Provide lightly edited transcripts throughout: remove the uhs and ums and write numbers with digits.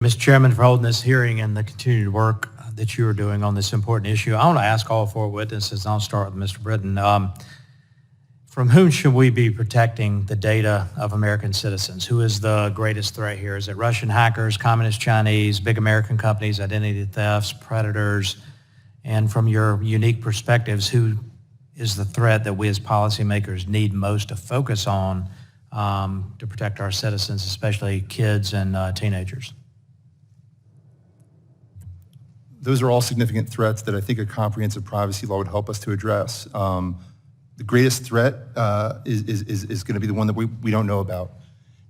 Mr. Chairman, for holding this hearing and the continued work that you are doing on this important issue. I want to ask all four witnesses, and I'll start with Mr. Britton. From whom should we be protecting the data of American citizens? Who is the greatest threat here? Is it Russian hackers, communist Chinese, big American companies, identity thefts, predators? And from your unique perspectives, who is the threat that we as policymakers need most to focus on to protect our citizens, especially kids and teenagers? Those are all significant threats that I think a comprehensive privacy law would help us to address. The greatest threat is going to be the one that we don't know about.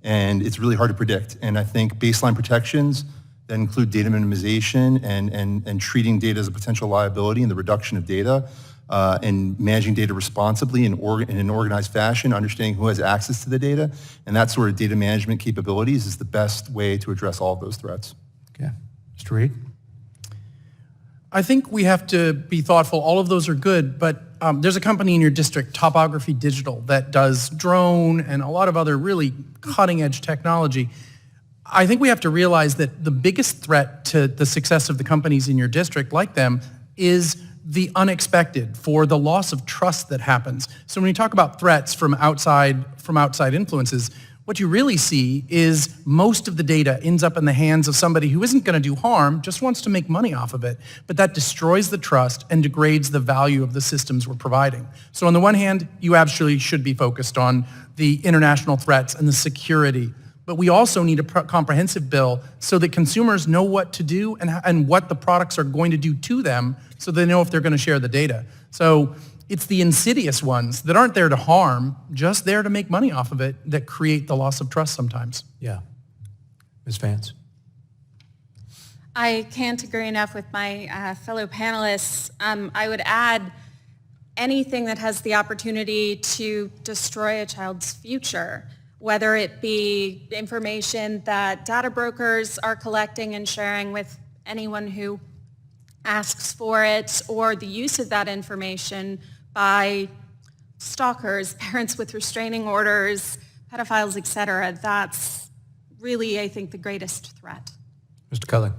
And it's really hard to predict. And I think baseline protections that include data minimization and treating data as a potential liability and the reduction of data and managing data responsibly in an organized fashion, understanding who has access to the data, and that sort of data management capabilities is the best way to address all of those threats. Okay. Mr. Reed? I think we have to be thoughtful. All of those are good, but there's a company in your district, Topography Digital, that does drone and a lot of other really cutting-edge technology. I think we have to realize that the biggest threat to the success of the companies in your district like them is the unexpected, for the loss of trust that happens. So when you talk about threats from outside influences, what you really see is most of the data ends up in the hands of somebody who isn't going to do harm, just wants to make money off of it. But that destroys the trust and degrades the value of the systems we're providing. So on the one hand, you absolutely should be focused on the international threats and the security. But we also need a comprehensive bill so that consumers know what to do and what the products are going to do to them so they know if they're going to share the data. So it's the insidious ones that aren't there to harm, just there to make money off of it, that create the loss of trust sometimes. Yeah. Ms. Vance? I can't agree enough with my fellow panelists. I would add anything that has the opportunity to destroy a child's future, whether it be information that data brokers are collecting and sharing with anyone who asks for it, or the use of that information by stalkers, parents with restraining orders, pedophiles, et cetera. That's really, I think, the greatest threat. Mr. Cullen?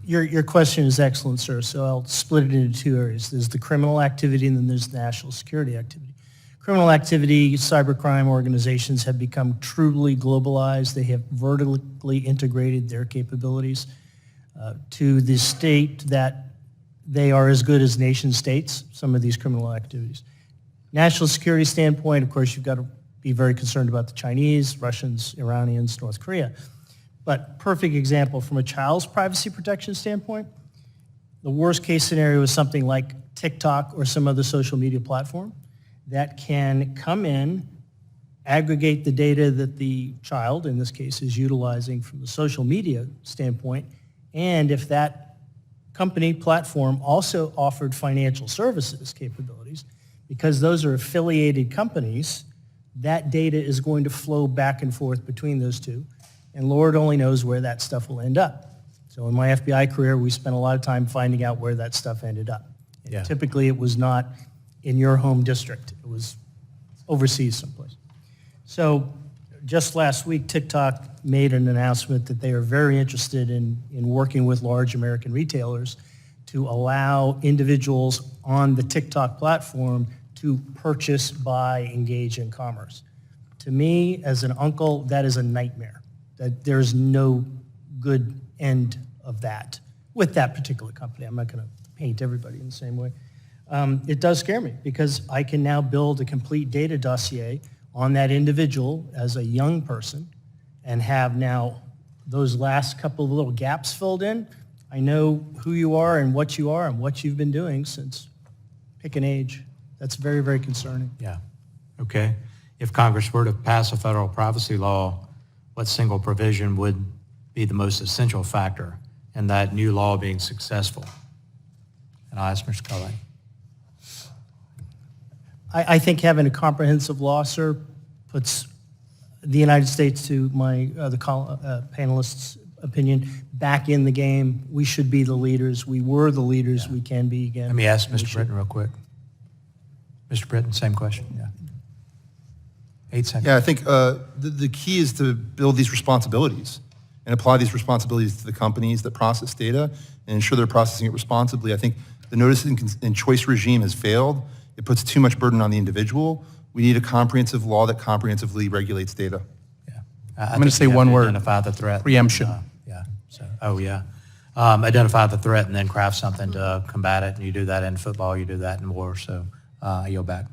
Your question is excellent, sir, so I'll split it into two areas. There's the criminal activity and then there's the national security activity. Criminal activity, cybercrime organizations have become truly globalized. They have vertically integrated their capabilities to the state that they are as good as nation states, some of these criminal activities. National security standpoint, of course, you've got to be very concerned about the Chinese, Russians, Iranians, North Korea. But perfect example from a child's privacy protection standpoint, the worst case scenario is something like TikTok or some other social media platform that can come in, aggregate the data that the child, in this case, is utilizing from the social media standpoint, and if that company platform also offered financial services capabilities, because those are affiliated companies, that data is going to flow back and forth between those two, and Lord only knows where that stuff will end up. So in my FBI career, we spent a lot of time finding out where that stuff ended up. Yeah. Typically, it was not in your home district. It was overseas someplace. So just last week, TikTok made an announcement that they are very interested in working with large American retailers to allow individuals on the TikTok platform to purchase, buy, engage in commerce. To me, as an uncle, that is a nightmare. That there's no good end of that with that particular company. I'm not going to paint everybody in the same way. It does scare me because I can now build a complete data dossier on that individual as a young person and have now those last couple of little gaps filled in. I know who you are and what you've been doing since pick an age. That's very, very concerning. Yeah. Okay. If Congress were to pass a federal privacy law, what single provision would be the most essential factor in that new law being successful? And I'll ask Mr. Cullen. I think having a comprehensive law, sir, puts the United States, to my panelists' opinion, back in the game. We should be the leaders. We were the leaders. Yeah. We can be again. Let me ask Mr. Britton real quick. Mr. Britton, same question. Yeah. 8 seconds. Yeah, I think the key is to build these responsibilities. and apply these responsibilities to the companies that process data and ensure they're processing it responsibly. I think the notice and choice regime has failed. It puts too much burden on the individual. We need a comprehensive law that comprehensively regulates data. Yeah. I'm going to say one word. Identify the threat. Preemption. Yeah. So, identify the threat and then craft something to combat it. And you do that in football, you do that in war. So I yield back.